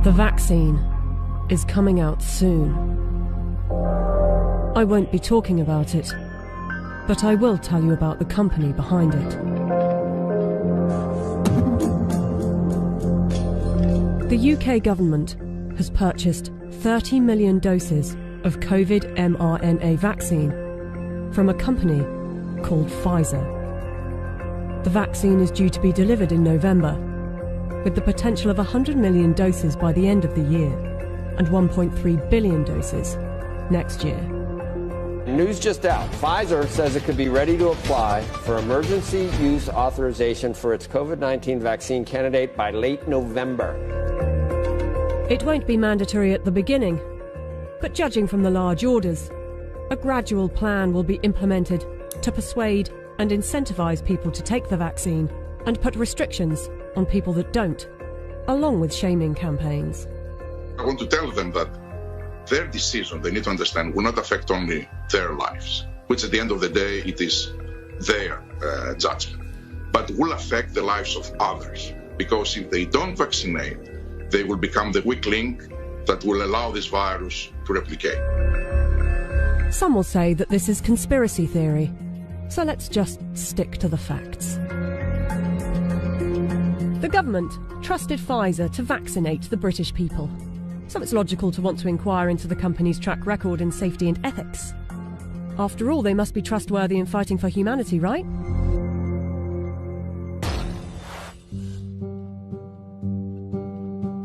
The vaccine is coming out soon. I won't be talking about it, but I will tell you about the company behind it. The UK government has purchased 30 million doses of COVID mRNA vaccine from a company called Pfizer. The vaccine is due to be delivered in November, with the potential of 100 million doses by the end of the year and 1.3 billion doses next year. News just out. Pfizer says it could be ready to apply for emergency use authorization for its COVID-19 vaccine candidate by late November. It won't be mandatory at the beginning, but judging from the large orders, a gradual plan will be implemented to persuade and incentivize people to take the vaccine and put restrictions on people that don't, along with shaming campaigns. I want to tell them that their decision, they need to understand, will not affect only their lives, which at the end of the day, it is their judgment, but will affect the lives of others. Because if they don't vaccinate, they will become the weak link that will allow this virus to replicate. Some will say that this is conspiracy theory, so let's just stick to the facts. The government trusted Pfizer to vaccinate the British people, so it's logical to want to inquire into the company's track record in safety and ethics. After all, they must be trustworthy in fighting for humanity, right?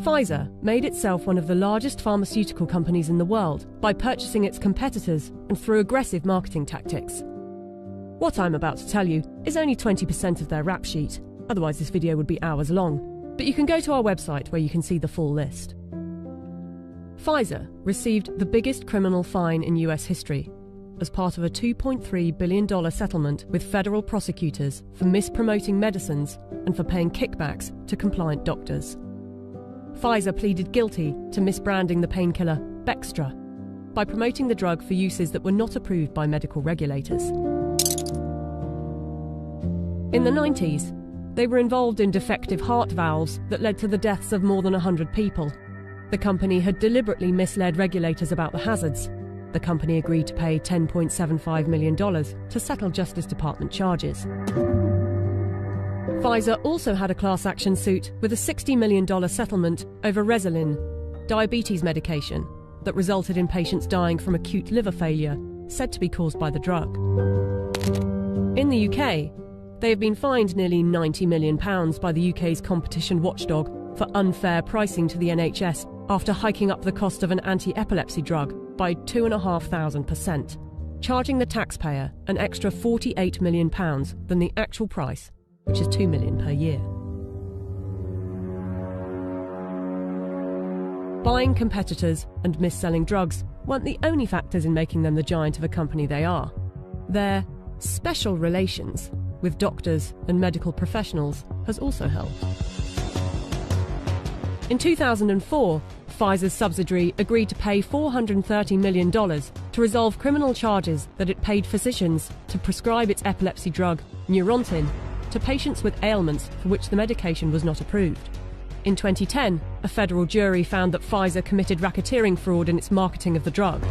Pfizer made itself one of the largest pharmaceutical companies in the world by purchasing its competitors and through aggressive marketing tactics. What I'm about to tell you is only 20% of their rap sheet. Otherwise this video would be hours long, but you can go to our website where you can see the full list. Pfizer received the biggest criminal fine in US history as part of a $2.3 billion settlement with federal prosecutors for mispromoting medicines and for paying kickbacks to compliant doctors. Pfizer pleaded guilty to misbranding the painkiller Bextra by promoting the drug for uses that were not approved by medical regulators. In the 90s, they were involved in defective heart valves that led to the deaths of more than 100 people. The company had deliberately misled regulators about the hazards. The company agreed to pay $10.75 million to settle Justice Department charges. Pfizer also had a class action suit with a $60 million settlement over Resolin, diabetes medication, that resulted in patients dying from acute liver failure, said to be caused by the drug. In the UK, they have been fined nearly £90 million by the UK's competition watchdog for unfair pricing to the NHS after hiking up the cost of an anti-epilepsy drug by 2,500%, charging the taxpayer an extra £48 million than the actual price, which is $2 million per year. Buying competitors and mis-selling drugs weren't the only factors in making them the giant of a company they are. Their special relations with doctors and medical professionals has also helped. In 2004, Pfizer's subsidiary agreed to pay $430 million to resolve criminal charges that it paid physicians to prescribe its epilepsy drug, Neurontin, to patients with ailments for which the medication was not approved. In 2010, a federal jury found that Pfizer committed racketeering fraud in its marketing of the drug.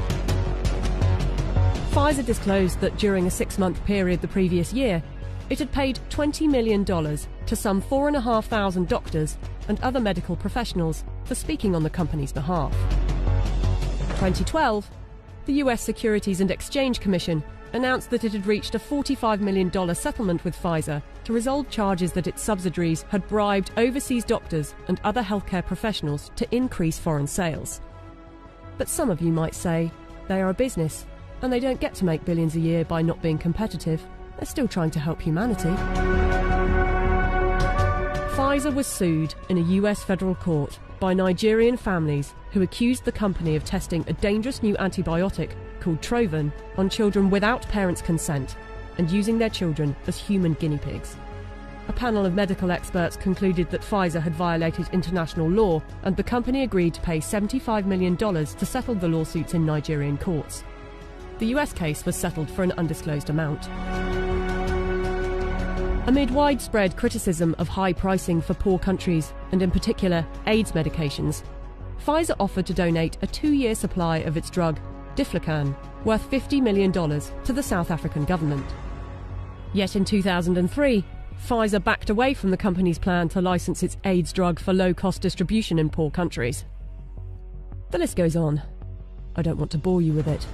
Pfizer disclosed that during a 6-month period the previous year, it had paid $20 million to some 4,500 doctors and other medical professionals for speaking on the company's behalf. In 2012, the US Securities and Exchange Commission announced that it had reached a $45 million settlement with Pfizer to resolve charges that its subsidiaries had bribed overseas doctors and other healthcare professionals to increase foreign sales. But some of you might say they are a business and they don't get to make billions a year by not being competitive. They're still trying to help humanity. Pfizer was sued in a US federal court by Nigerian families who accused the company of testing a dangerous new antibiotic called Trovan on children without parents' consent and using their children as human guinea pigs. A panel of medical experts concluded that Pfizer had violated international law, and the company agreed to pay $75 million to settle the lawsuits in Nigerian courts. The US case was settled for an undisclosed amount. Amid widespread criticism of high pricing for poor countries, and in particular AIDS medications, Pfizer offered to donate a 2-year supply of its drug, Diflucan, worth $50 million to the South African government. Yet in 2003, Pfizer backed away from the company's plan to license its AIDS drug for low-cost distribution in poor countries. The list goes on. I don't want to bore you with it.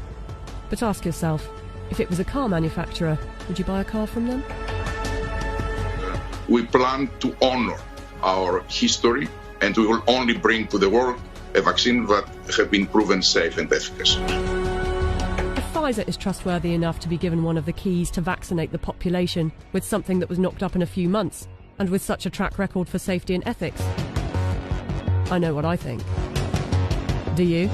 But ask yourself, if it was a car manufacturer, would you buy a car from them? We plan to honor our history, and we will only bring to the world a vaccine that has been proven safe and efficacious. If Pfizer is trustworthy enough to be given one of the keys to vaccinate the population with something that was knocked up in a few months, and with such a track record for safety and ethics, I know what I think. Do you?